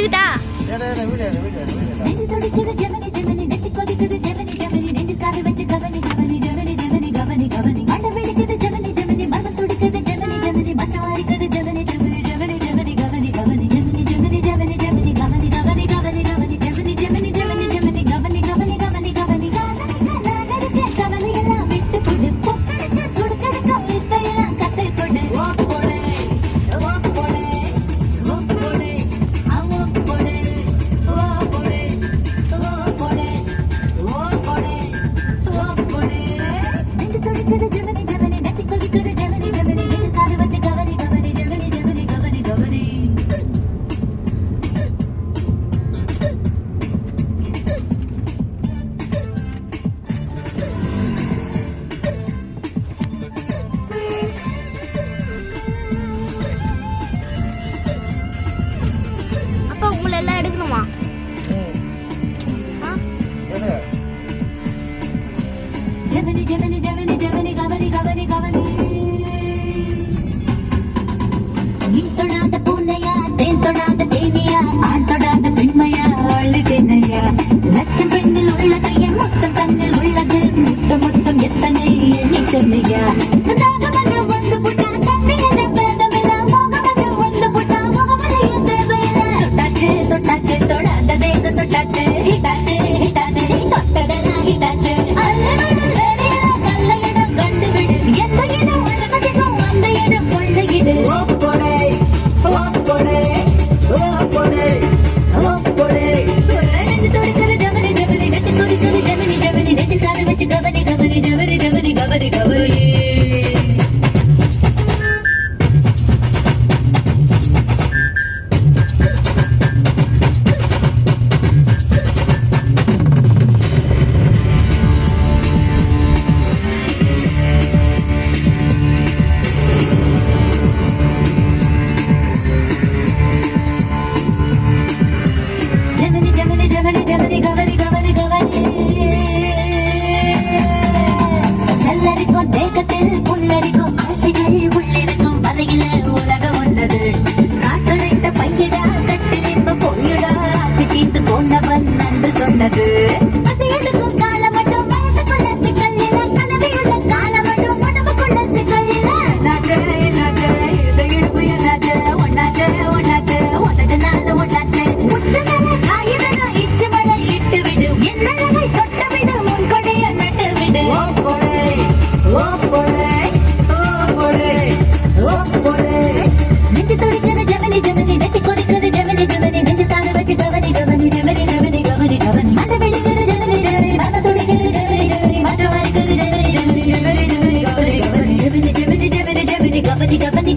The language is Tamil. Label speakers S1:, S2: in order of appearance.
S1: எடுத்துக்கிட்டா லட்சம் பெண்ணில் உள்ளது என் மொத்தம் தன்னில் உள்ளது மொத்தம் மொத்தம் எத்தனை எண்ணி சொன்னையா வந்து புட்டா தண்ணியில பேதமில்ல மோகமது வந்து புட்டா முகமதைய தேவையில்ல தொட்டாச்சு தொட்டாச்சு தொடாததே தொட்டாச்சு ஹிட்டாச்சு ஹிட்டாச்சு தொட்டதெல்லாம் ஹிட்டாச்சு அல்லவர்கள் வேலையில நல்ல இடம் கண்டுவிடு எந்த இடம் அழகதிகம் அந்த இடம் கொள்ளையிடு ஓ போடே ஓ போடே ஓ போடே ஓ போடே Gavani